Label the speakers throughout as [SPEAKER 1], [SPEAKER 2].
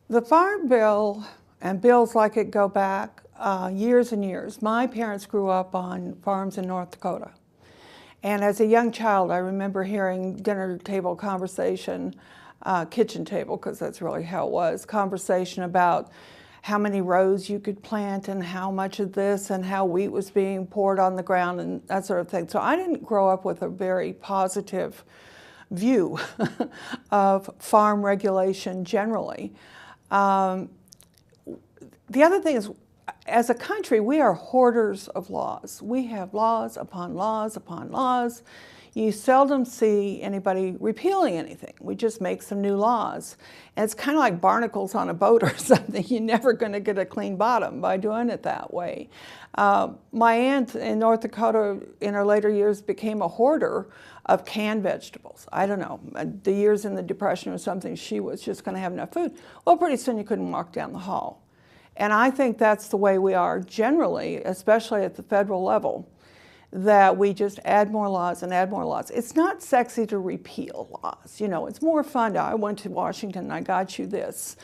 [SPEAKER 1] The Farm Bill and bills like it go back years and years. My parents grew up on farms in North Dakota. And as a young child, I remember hearing dinner table conversation, kitchen table, because that's really how it was, conversation about how many rows you could plant and how much of this and how wheat was being poured on the ground and that sort of thing. So I didn't grow up with a very positive view of farm regulation generally. The other thing is, as a country, we are hoarders of laws. We have laws upon laws upon laws. You seldom see anybody repealing anything. We just make some new laws. And it's kind of like barnacles on a boat or something. You're never going to get a clean bottom by doing it that way. My aunt in North Dakota in her later years became a hoarder of canned vegetables. I don't know, the years in the Depression or something, she was just going to have enough food. Well, pretty soon you couldn't walk down the hall. And I think that's the way we are generally, especially at the federal level, that we just add more laws and add more laws. It's not sexy to repeal laws. You know, it's more fun. I went to Washington and I got you this.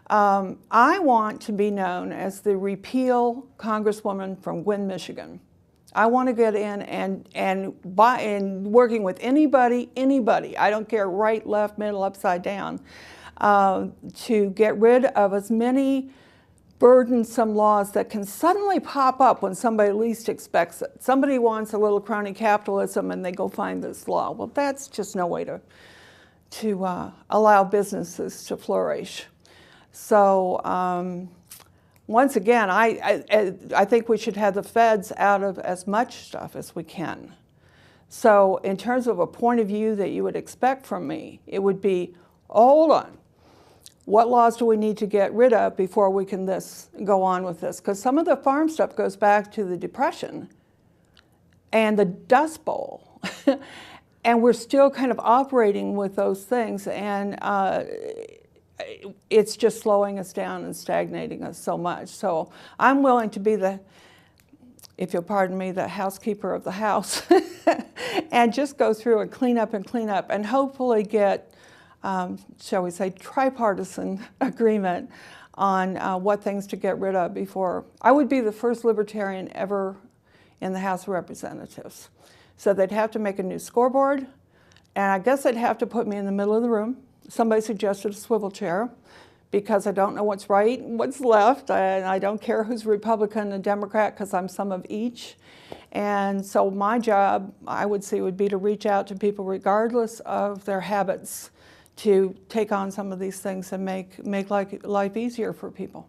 [SPEAKER 1] I want to be known as the repeal Congresswoman from Gwinn, Michigan. I want to get in and working with anybody, I don't care, right, left, middle, upside down, to get rid of as many burdensome laws that can suddenly pop up when somebody least expects it. Somebody wants a little crony capitalism and they go find this law. Well, that's just no way to allow businesses to flourish. So once again, I think we should have the feds out of as much stuff as we can. So in terms of a point of view that you would expect from me, it would be, hold on. What laws do we need to get rid of before we can go on with this? Because some of the farm stuff goes back to the Depression and the Dust Bowl. And we're still kind of operating with those things, and it's just slowing us down and stagnating us so much. So I'm willing to be the, if you'll pardon me, the housekeeper of the house and just go through and clean up and hopefully get shall we say, tripartisan agreement on what things to get rid of before. I would be the first libertarian ever in the House of Representatives. So they'd have to make a new scoreboard, and I guess they'd have to put me in the middle of the room. Somebody suggested a swivel chair because I don't know what's right and what's left, and I don't care who's Republican and Democrat because I'm some of each. And so my job, I would say, would be to reach out to people regardless of their habits to take on some of these things and make life easier for people.